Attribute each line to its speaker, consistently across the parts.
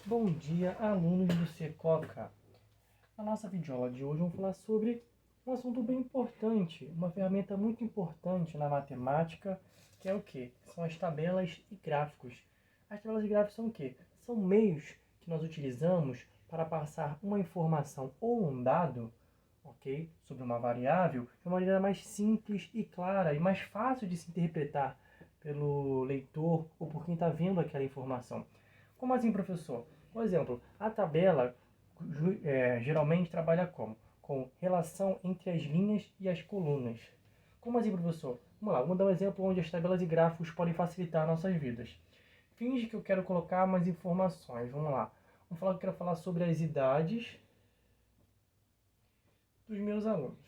Speaker 1: Bom dia, alunos do Secoca. Na nossa videoaula de hoje vamos falar sobre um assunto bem importante, uma ferramenta muito importante na matemática, que é o quê? São as tabelas e gráficos. As tabelas e gráficos são o quê? São meios que nós utilizamos para passar uma informação ou um dado, ok, sobre uma variável, de uma maneira mais simples e clara e mais fácil de se interpretar pelo leitor ou por quem está vendo aquela informação. Como assim, professor? Por exemplo, a tabela geralmente trabalha como? Com relação entre as linhas e as colunas. Como assim, professor? Vamos lá, vamos dar um exemplo onde as tabelas e gráficos podem facilitar nossas vidas. Finge que eu quero colocar mais informações. Vamos lá. Vamos falar que eu quero falar sobre as idades dos meus alunos.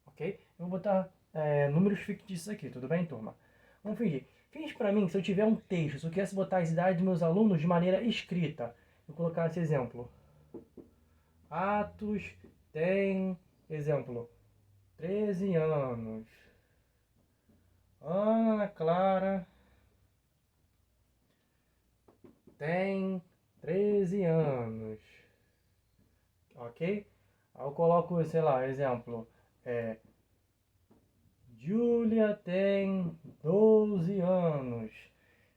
Speaker 1: Ok? Eu vou botar números fictícios aqui, tudo bem, turma? Vamos fingir. Finge para mim que se eu tiver um texto, se eu quisesse botar as idades dos meus alunos de maneira escrita, eu colocar esse exemplo. Atos tem, exemplo, 13 anos. Ana Clara tem 13 anos. Ok? Aí eu coloco, sei lá, exemplo. Júlia tem 12 anos.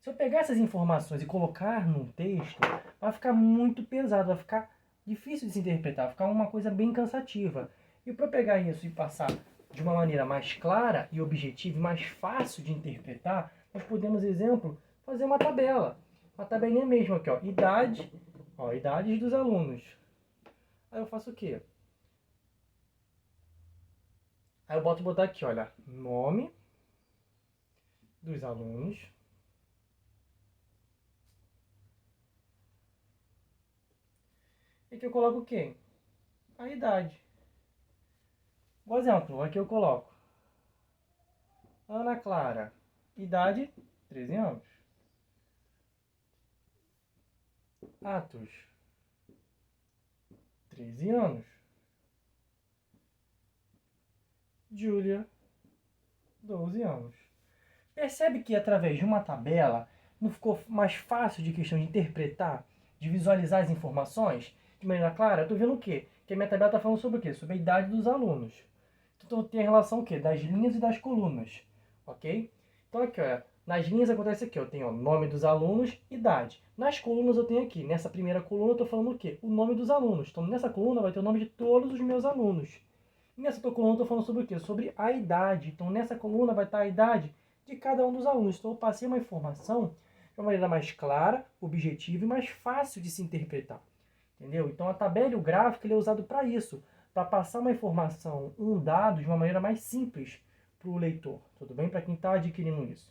Speaker 1: Se eu pegar essas informações e colocar num texto, vai ficar muito pesado, vai ficar difícil de se interpretar, vai ficar uma coisa bem cansativa. E para pegar isso e passar de uma maneira mais clara e objetiva e mais fácil de interpretar, nós podemos, exemplo, fazer uma tabela. Uma tabelinha mesmo aqui, ó, idades dos alunos. Aí eu faço o quê? Aí eu botar aqui, olha, nome dos alunos. E aqui eu coloco o quê? A idade. Por exemplo, aqui eu coloco Ana Clara, idade 13 anos. Atos, 13 anos. Júlia, 12 anos. Percebe que através de uma tabela não ficou mais fácil de questão de interpretar, de visualizar as informações de maneira clara? Eu estou vendo o quê? Que a minha tabela está falando sobre o quê? Sobre a idade dos alunos. Então tem a relação o quê? Das linhas e das colunas. Ok? Então aqui, olha, nas linhas acontece aqui, eu tenho o nome dos alunos, idade. Nas colunas eu tenho aqui, nessa primeira coluna eu estou falando o quê? O nome dos alunos. Então nessa coluna vai ter o nome de todos os meus alunos. E nessa outra coluna eu estou falando sobre o quê? Sobre a idade. Então nessa coluna vai estar a idade de cada um dos alunos. Então eu passei uma informação de uma maneira mais clara, objetiva e mais fácil de se interpretar. Entendeu? Então a tabela e o gráfico ele é usado para isso, para passar uma informação, um dado de uma maneira mais simples para o leitor, tudo bem? Para quem está adquirindo isso.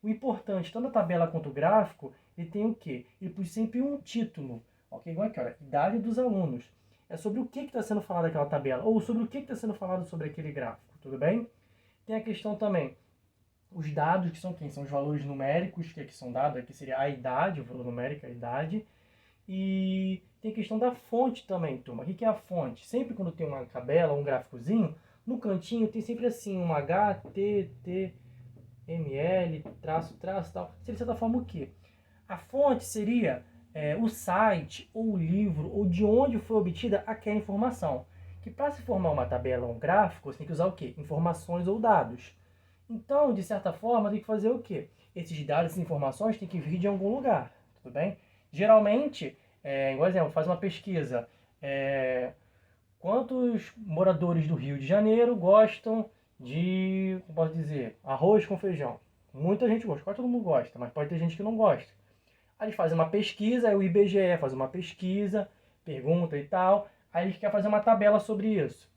Speaker 1: O importante, tanto a tabela quanto o gráfico, ele tem o quê? Ele possui sempre um título, ok? Igual aqui, olha, idade dos alunos. É sobre o que está sendo falado naquela tabela, ou sobre o que está sendo falado sobre aquele gráfico, tudo bem? Tem a questão também, os dados que são quem? São os valores numéricos que aqui são dados, aqui seria a idade, o valor numérico, a idade. E tem a questão da fonte também, turma. O que é a fonte? Sempre quando tem uma tabela, um gráficozinho, no cantinho tem sempre assim um HTTML, traço, traço, tal. Seria de certa forma o quê? A fonte seria o site, ou o livro, ou de onde foi obtida aquela informação. Que para se formar uma tabela ou um gráfico, você tem que usar o quê? Informações ou dados. Então, de certa forma, tem que fazer o quê? Esses dados, essas informações têm que vir de algum lugar, tudo bem? Geralmente, igual exemplo, faz uma pesquisa. Quantos moradores do Rio de Janeiro gostam de, como posso dizer, arroz com feijão? Muita gente gosta, quase todo mundo gosta, mas pode ter gente que não gosta. Aí eles fazem uma pesquisa, aí o IBGE faz uma pesquisa, pergunta e tal, aí eles querem fazer uma tabela sobre isso.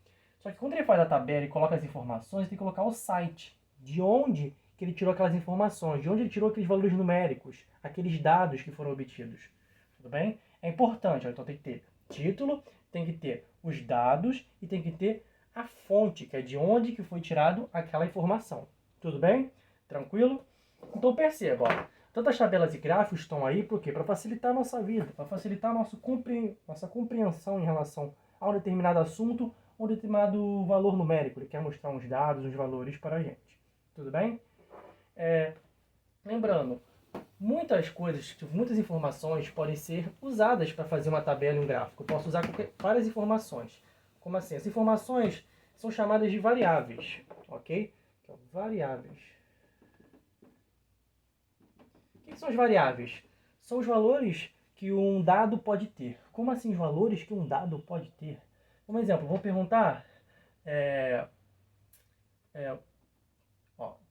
Speaker 1: Só que quando ele faz a tabela e coloca as informações, ele tem que colocar o site, de onde que ele tirou aquelas informações, de onde ele tirou aqueles valores numéricos, aqueles dados que foram obtidos. Tudo bem? É importante, então tem que ter título, tem que ter os dados e tem que ter a fonte, que é de onde que foi tirado aquela informação. Tudo bem? Tranquilo? Então perceba, ó, tantas tabelas e gráficos estão aí por quê? Para facilitar a nossa vida, para facilitar a nossa compreensão em relação a um determinado assunto, um determinado valor numérico. Ele quer mostrar uns dados, uns valores para a gente. Tudo bem? Lembrando, muitas coisas, tipo, muitas informações podem ser usadas para fazer uma tabela e um gráfico. Eu posso usar várias informações. Como assim? As informações são chamadas de variáveis, ok? Então, variáveis. O que são as variáveis? São os valores que um dado pode ter. Como assim os valores que um dado pode ter? Um exemplo, vou perguntar,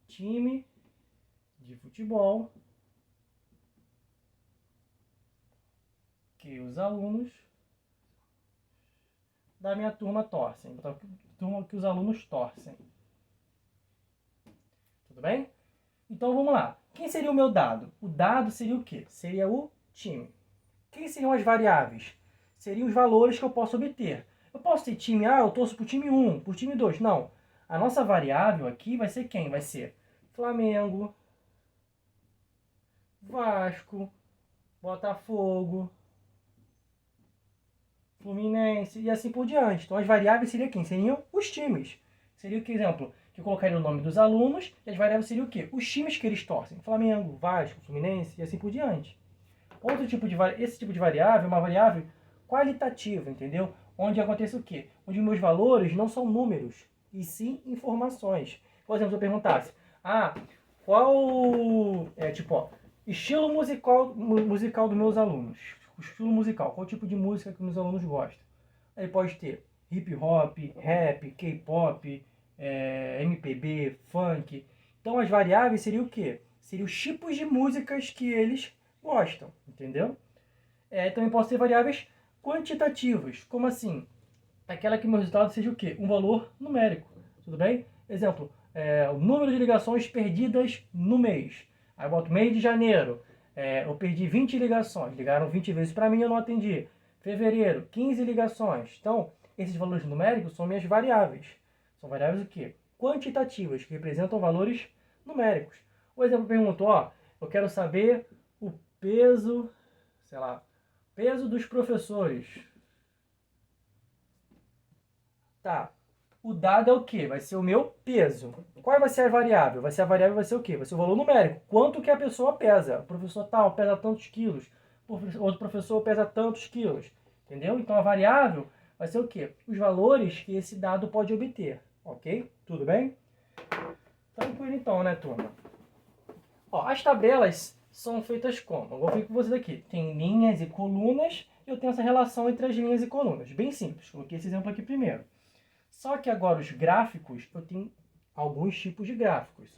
Speaker 1: time de futebol que os alunos da minha turma torcem. Então, turma que os alunos torcem. Tudo bem? Então vamos lá. Quem seria o meu dado? O dado seria o quê? Seria o time. Quem seriam as variáveis? Seriam os valores que eu posso obter. Eu posso ter time, eu torço pro time 1, pro time 2. Não. A nossa variável aqui vai ser quem? Vai ser Flamengo, Vasco, Botafogo, Fluminense e assim por diante. Então as variáveis seriam quem? Seriam os times. Seria o que, exemplo, que eu colocaria o nome dos alunos e as variáveis seriam o quê? Os times que eles torcem. Flamengo, Vasco, Fluminense e assim por diante. Esse tipo de variável é uma variável qualitativa, entendeu? Onde acontece o quê? Onde meus valores não são números, e sim informações. Por exemplo, se eu perguntasse, qual estilo musical dos meus alunos? O estilo musical, qual tipo de música que meus alunos gostam? Aí pode ter hip hop, rap, K-pop, MPB, funk. Então as variáveis seriam o quê? Seriam os tipos de músicas que eles gostam, entendeu? Também posso ter variáveis quantitativas, como assim? Aquela que meu resultado seja o quê? Um valor numérico, tudo bem? Exemplo, o número de ligações perdidas no mês. Aí eu boto mês de janeiro, eu perdi 20 ligações, ligaram 20 vezes para mim e eu não atendi. Fevereiro, 15 ligações. Então, esses valores numéricos são minhas variáveis. São variáveis o quê? Quantitativas, que representam valores numéricos. O exemplo perguntou, eu quero saber o peso, peso dos professores. Tá. O dado é o quê? Vai ser o meu peso. Qual vai ser a variável? A variável vai ser o quê? Vai ser o valor numérico. Quanto que a pessoa pesa? O professor tal pesa tantos quilos. Outro professor pesa tantos quilos. Entendeu? Então a variável vai ser o quê? Os valores que esse dado pode obter. Ok? Tudo bem? Tranquilo então, né, turma? As tabelas são feitas como? Eu vou ver com vocês aqui. Tem linhas e colunas. E eu tenho essa relação entre as linhas e colunas. Bem simples. Coloquei esse exemplo aqui primeiro. Só que agora os gráficos, eu tenho alguns tipos de gráficos.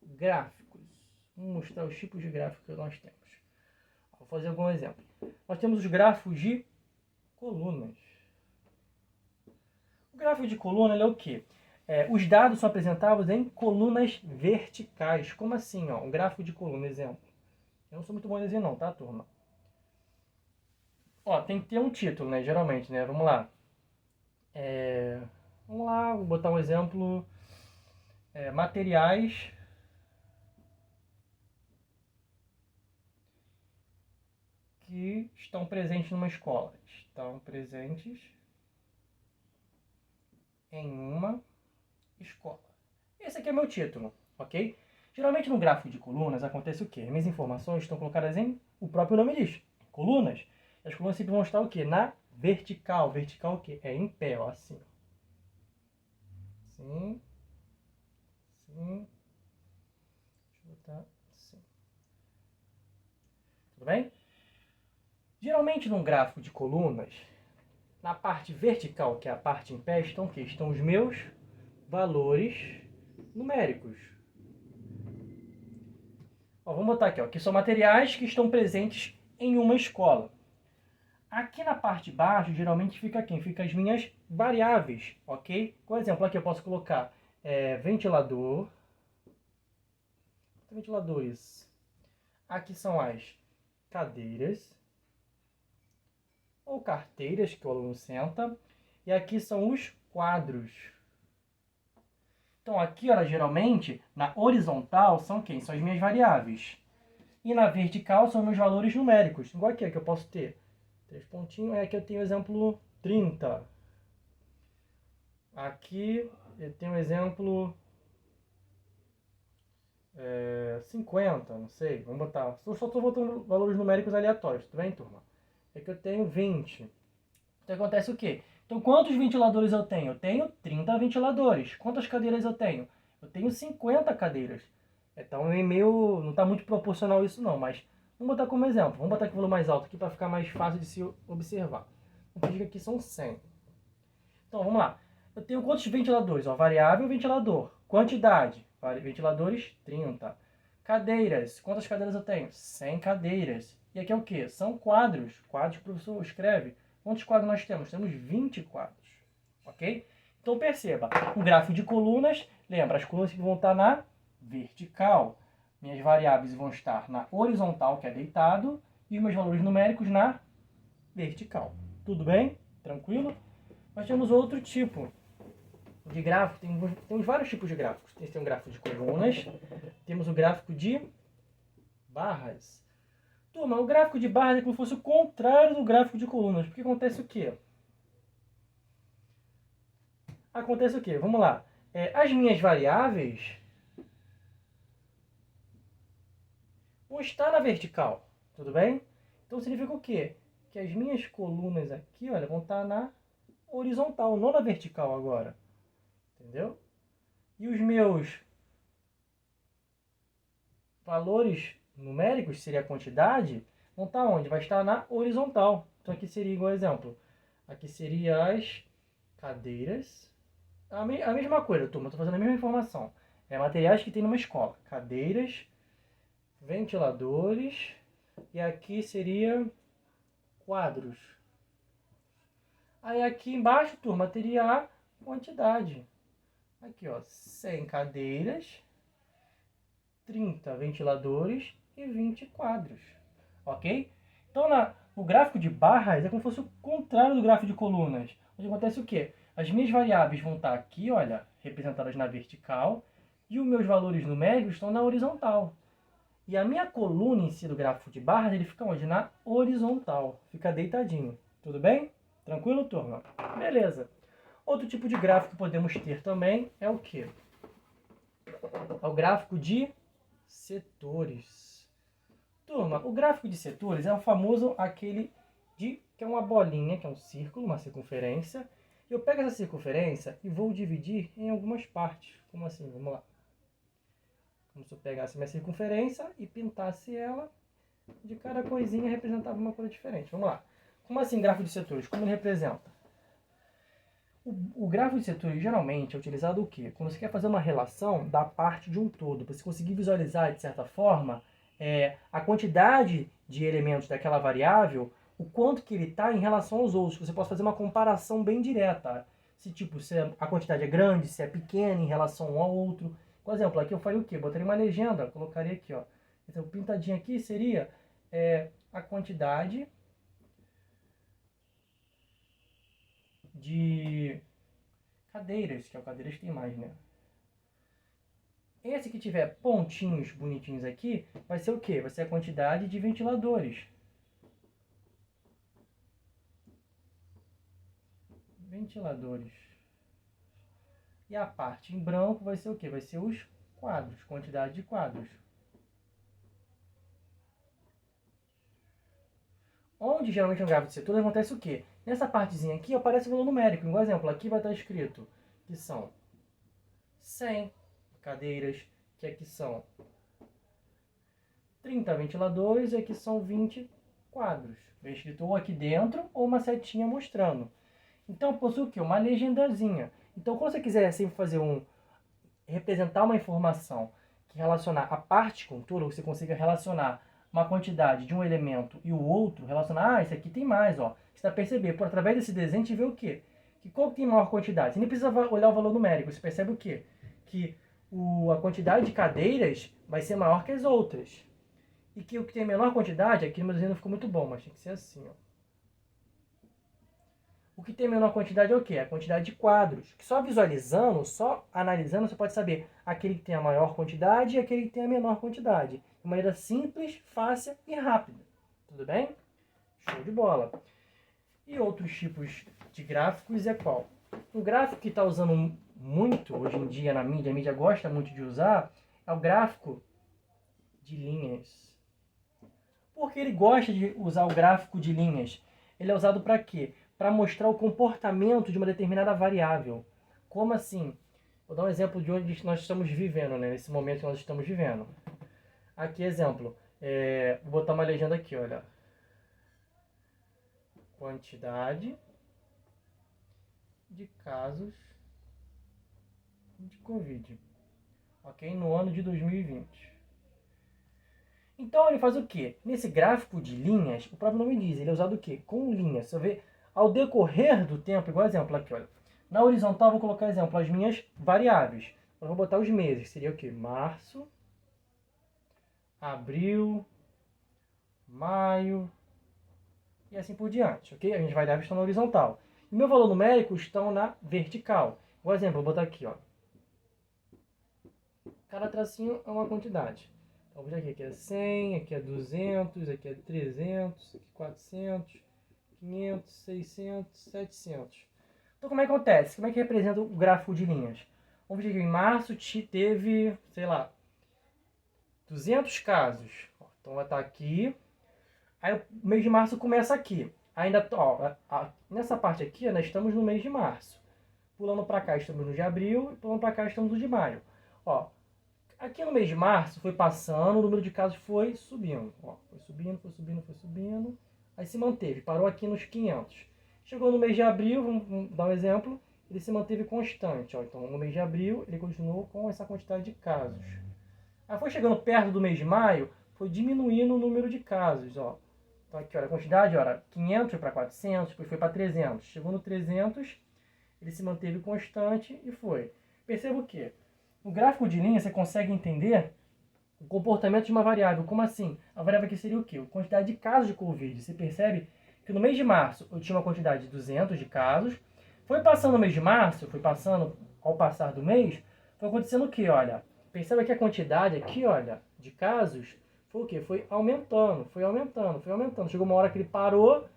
Speaker 1: Gráficos. Vamos mostrar os tipos de gráficos que nós temos. Vou fazer algum exemplo. Nós temos os gráficos de colunas. O gráfico de coluna é o quê? Os dados são apresentados em colunas verticais. Como assim? Um gráfico de coluna, exemplo. Eu não sou muito bom em desenhar não, tá, turma? Tem que ter um título, né? Geralmente, né? Vamos lá. Vou botar um exemplo. Materiais que estão presentes numa escola. Estão presentes em uma escola. Esse aqui é meu título, ok? Geralmente no gráfico de colunas acontece o quê? Minhas informações estão colocadas em, o próprio nome diz, colunas. As colunas sempre vão estar o quê? Na vertical. Vertical o quê? É em pé, assim. Sim. Sim. Deixa eu botar assim. Tudo bem? Geralmente num gráfico de colunas, na parte vertical, que é a parte em pé, estão o quê? Estão os meus valores numéricos. Vamos botar aqui, que são materiais que estão presentes em uma escola. Aqui na parte de baixo, geralmente fica quem? Fica as minhas variáveis, ok? Por exemplo, aqui eu posso colocar ventilador. Ventiladores. Aqui são as cadeiras ou carteiras que o aluno senta. E aqui são os quadros. Então aqui, geralmente, na horizontal são quem? São as minhas variáveis. E na vertical são meus valores numéricos. Igual aqui, que eu posso ter 3 pontinhos. Aqui eu tenho o exemplo 30. Aqui eu tenho o exemplo 50, não sei, vamos botar. Só estou botando valores numéricos aleatórios, tudo bem, turma? É que eu tenho 20. Então acontece o quê? Então quantos ventiladores eu tenho? Eu tenho 30 ventiladores. Quantas cadeiras eu tenho? Eu tenho 50 cadeiras. Então é meio, não está muito proporcional isso não, mas vamos botar como exemplo. Vamos botar aqui o valor mais alto aqui para ficar mais fácil de se observar. Vamos pedir que aqui são 100. Então vamos lá. Eu tenho quantos ventiladores? Ó, variável ventilador. Quantidade. Ventiladores, 30. Cadeiras. Quantas cadeiras eu tenho? 100 cadeiras. E aqui é o quê? São quadros. Quadros que o professor escreve. Quantos quadros nós temos? Temos 20 quadros. Ok? Então perceba. Um gráfico de colunas. Lembra, as colunas vão estar na vertical. Minhas variáveis vão estar na horizontal, que é deitado. E os meus valores numéricos na vertical. Tudo bem? Tranquilo? Nós temos outro tipo de gráfico, temos vários tipos de gráficos. Tem um gráfico de colunas, temos o gráfico de barras. Turma, o gráfico de barras é como se fosse o contrário do gráfico de colunas. Porque acontece o quê? Acontece o quê? Vamos lá. As minhas variáveis vão estar na vertical, tudo bem? Então significa o quê? Que as minhas colunas aqui, olha, vão estar na horizontal, não na vertical agora. Entendeu? E os meus valores numéricos, que seria a quantidade, vão estar onde? Vai estar na horizontal. Então aqui seria igual exemplo. Aqui seria as cadeiras. A mesma coisa, turma. Estou fazendo a mesma informação. Materiais que tem numa escola. Cadeiras, ventiladores. E aqui seria quadros. Aí aqui embaixo, turma, teria a quantidade. Aqui, ó, 100 cadeiras, 30 ventiladores e 20 quadros. Ok? Então, o gráfico de barras é como se fosse o contrário do gráfico de colunas. Onde acontece o quê? As minhas variáveis vão estar aqui, olha, representadas na vertical, e os meus valores numéricos estão na horizontal. E a minha coluna em si do gráfico de barras, ele fica onde? Na horizontal. Fica deitadinho. Tudo bem? Tranquilo, turma? Beleza. Outro tipo de gráfico que podemos ter também é o quê? É o gráfico de setores. Turma, o gráfico de setores é o famoso aquele que é uma bolinha, que é um círculo, uma circunferência. Eu pego essa circunferência e vou dividir em algumas partes. Como assim? Vamos lá. Como se eu pegasse minha circunferência e pintasse ela, de cada coisinha representava uma coisa diferente. Vamos lá. Como assim gráfico de setores? Como ele representa? O gráfico de setores geralmente é utilizado o quê? Quando você quer fazer uma relação da parte de um todo, para você conseguir visualizar, de certa forma, a quantidade de elementos daquela variável, o quanto que ele está em relação aos outros. Você pode fazer uma comparação bem direta. Se a quantidade é grande, se é pequena em relação um ao outro. Por exemplo, aqui eu faria o quê? Botaria uma legenda, colocaria aqui, ó. Então, pintadinho aqui seria a quantidade de cadeiras, que é o cadeiras que tem mais, né? Esse que tiver pontinhos bonitinhos aqui, vai ser o quê? Vai ser a quantidade de ventiladores. Ventiladores. E a parte em branco vai ser o quê? Vai ser os quadros, quantidade de quadros. Onde geralmente no gráfico de setor acontece o quê? Nessa partezinha aqui aparece o valor numérico. Igual exemplo, aqui vai estar escrito que são 100 cadeiras, que aqui são 30 ventiladores e aqui são 20 quadros. Vem escrito ou aqui dentro ou uma setinha mostrando. Então possui o quê? Uma legendazinha. Então quando você quiser sempre fazer representar uma informação que relacionar a parte com tudo, você consiga relacionar uma quantidade de um elemento e o outro, relacionar, esse aqui tem mais, ó. Você vai perceber, por através desse desenho, a gente vê o quê? Que qual que tem maior quantidade? Você nem precisa olhar o valor numérico, você percebe o quê? Que a quantidade de cadeiras vai ser maior que as outras. E que o que tem menor quantidade, aqui no meu desenho não ficou muito bom, mas tem que ser assim, ó. O que tem menor quantidade é o quê? A quantidade de quadros. Que só visualizando, só analisando, você pode saber aquele que tem a maior quantidade e aquele que tem a menor quantidade. De maneira simples, fácil e rápida. Tudo bem? Show de bola. E outros tipos de gráficos é qual? Um gráfico que está usando muito hoje em dia na mídia, a mídia gosta muito de usar, É o gráfico de linhas. Porque ele gosta de usar o gráfico de linhas. Ele é usado para quê? Para mostrar o comportamento de uma determinada variável. Como assim? Vou dar um exemplo de onde nós estamos vivendo, né? Nesse momento que nós estamos vivendo. Aqui, exemplo. Vou botar uma legenda aqui, olha. Quantidade de casos de Covid. Ok? No ano de 2020. Então ele faz o quê? Nesse gráfico de linhas, o próprio nome diz, ele é usado o quê? Com linhas. Você vê, ao decorrer do tempo, igual exemplo aqui, olha. Na horizontal eu vou colocar exemplo as minhas variáveis. Eu vou botar os meses, seria o quê? Março, abril, maio e assim por diante, ok? As minhas variáveis estão na horizontal. E meu valor numérico estão na vertical. Por exemplo, eu vou botar aqui, ó. Cada tracinho é uma quantidade. Então, vou aqui é 100, aqui é 200, aqui é 300, aqui 400, 500, 600, 700. Então, como é que acontece? Como é que representa o gráfico de linhas? Vamos ver que em março teve, sei lá, 200 casos. Então, vai estar aqui. Aí, o mês de março começa aqui. Ainda, ó, nessa parte aqui, nós estamos no mês de março. Pulando para cá, estamos no de abril. E pulando para cá, estamos no de maio. Ó, aqui no mês de março foi passando, o número de casos foi subindo. Ó, foi subindo, foi subindo, foi subindo. Aí se manteve, parou aqui nos 500. Chegou no mês de abril, vamos dar um exemplo, ele se manteve constante. Ó, então no mês de abril ele continuou com essa quantidade de casos. Aí foi chegando perto do mês de maio, foi diminuindo o número de casos. Ó. Então aqui, olha, a quantidade, olha, 500 foi para 400, depois foi para 300. Chegou no 300, ele se manteve constante e foi. Perceba o quê? No gráfico de linha, você consegue entender o comportamento de uma variável. Como assim? A variável aqui seria o quê? A quantidade de casos de Covid. Você percebe que no mês de março eu tinha uma quantidade de 200 de casos. Foi passando o mês de março, foi passando ao passar do mês, foi acontecendo o quê? Olha, perceba que a quantidade aqui, olha, de casos foi o quê? Foi aumentando, foi aumentando, foi aumentando. Chegou uma hora que ele parou,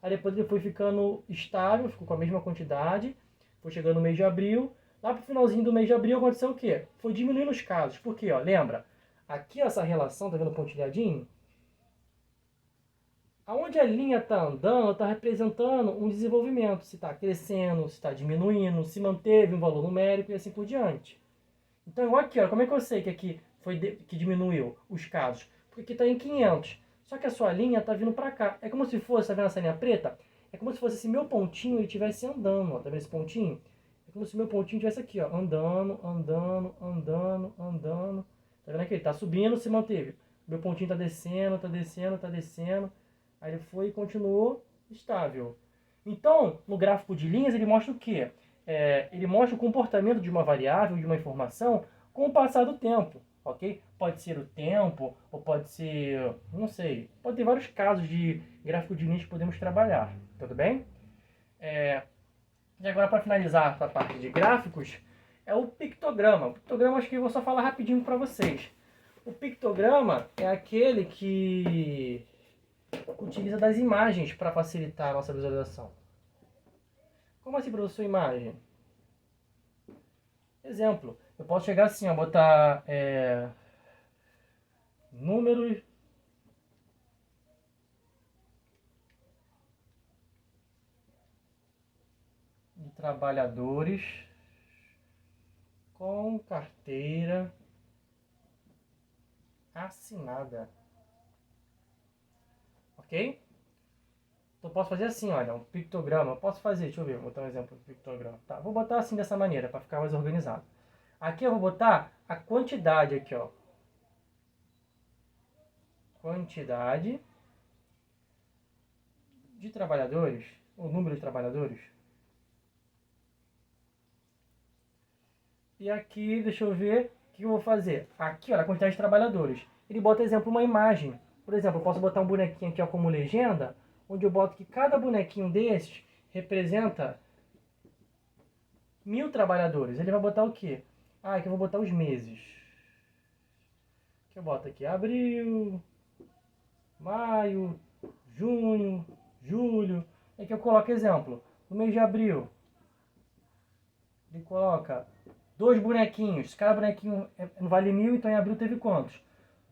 Speaker 1: aí depois ele foi ficando estável, ficou com a mesma quantidade. Foi chegando no mês de abril. Lá pro finalzinho do mês de abril aconteceu o quê? Foi diminuindo os casos. Por quê? Ó, lembra? Aqui essa relação, tá vendo o pontilhadinho? Aonde a linha está andando, está representando um desenvolvimento. Se está crescendo, se está diminuindo, se manteve um valor numérico e assim por diante. Então aqui, ó, como é que eu sei que aqui que diminuiu os casos? Porque aqui está em 500. Só que a sua linha está vindo para cá. É como se fosse, tá vendo essa linha preta? É como se fosse esse meu pontinho ele estivesse andando. Ó, tá vendo esse pontinho? É como se o meu pontinho estivesse aqui, ó, andando, andando, andando, andando. Tá vendo aqui? Ele está subindo, se manteve. Meu pontinho está descendo, está descendo, está descendo. Aí ele foi e continuou estável. Então, no gráfico de linhas, ele mostra o quê? Ele mostra o comportamento de uma variável, de uma informação, com o passar do tempo, ok? Pode ser o tempo, ou pode ser, não sei, pode ter vários casos de gráfico de linhas que podemos trabalhar, tudo bem? E agora, para finalizar a parte de gráficos, é o pictograma. O pictograma, acho que eu vou só falar rapidinho para vocês. O pictograma é aquele que utiliza das imagens para facilitar a nossa visualização. Como assim, professor, imagem? Exemplo, eu posso chegar assim, ó, botar números de trabalhadores com carteira assinada. Ok? Então posso fazer assim, olha, um pictograma. Eu posso fazer, deixa eu ver, vou botar um exemplo do pictograma. Tá, vou botar assim dessa maneira, para ficar mais organizado. Aqui eu vou botar a quantidade aqui, ó. Quantidade de trabalhadores, o número de trabalhadores. E aqui, deixa eu ver, o que eu vou fazer? Aqui, olha, a quantidade de trabalhadores. Ele bota, exemplo, uma imagem. Por exemplo, eu posso botar um bonequinho aqui ó, como legenda, onde eu boto que cada bonequinho desses representa 1000 trabalhadores. Ele vai botar o quê? Ah, aqui eu vou botar os meses. Que eu boto aqui abril, maio, junho, julho. Aqui eu coloco exemplo. No mês de abril, ele coloca 2 bonequinhos. Cada bonequinho não vale 1.000, então em abril teve quantos?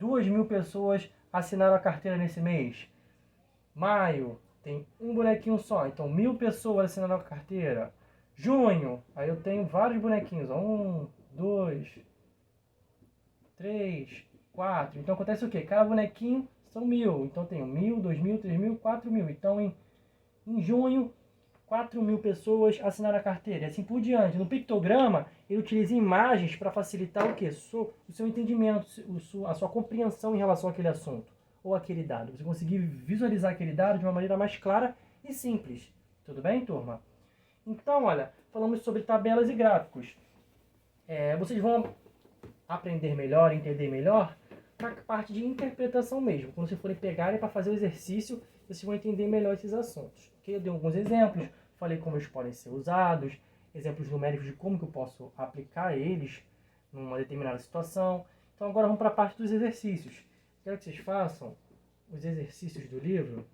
Speaker 1: 2.000 pessoas assinaram a carteira nesse mês. Maio, tem um bonequinho só, então 1.000 pessoas assinaram a carteira. Junho, aí eu tenho vários bonequinhos. 1, 2, 3, 4. Então acontece o quê? Cada bonequinho são 1.000. Então tenho 1.000, 2.000, 3.000, 4.000. Então em junho, 4.000 pessoas assinaram a carteira. E assim por diante. No pictograma, ele utiliza imagens para facilitar o quê? O seu entendimento, a sua compreensão em relação àquele assunto ou aquele dado. Você conseguir visualizar aquele dado de uma maneira mais clara e simples. Tudo bem, turma? Então, olha, falamos sobre tabelas e gráficos. Vocês vão aprender melhor, entender melhor na parte de interpretação mesmo. Quando vocês forem pegarem para fazer o exercício, vocês vão entender melhor esses assuntos. Okay? Eu dei alguns exemplos, falei como eles podem ser usados, exemplos numéricos de como que eu posso aplicar eles numa determinada situação. Então agora vamos para a parte dos exercícios. Quero que vocês façam os exercícios do livro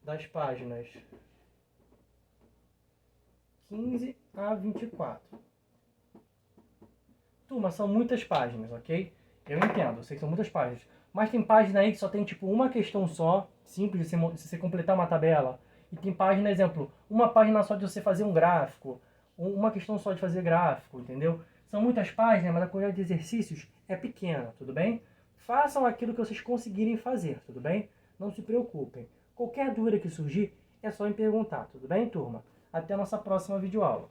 Speaker 1: das páginas 15 a 24. Turma, são muitas páginas, ok? Eu entendo, eu sei que são muitas páginas. Mas tem página aí que só tem tipo uma questão só, simples de você completar uma tabela. E tem página, exemplo, uma página só de você fazer um gráfico. Uma questão só de fazer gráfico, entendeu? São muitas páginas, mas a quantidade de exercícios é pequena, tudo bem? Façam aquilo que vocês conseguirem fazer, tudo bem? Não se preocupem. Qualquer dúvida que surgir, é só me perguntar, tudo bem, turma? Até a nossa próxima videoaula.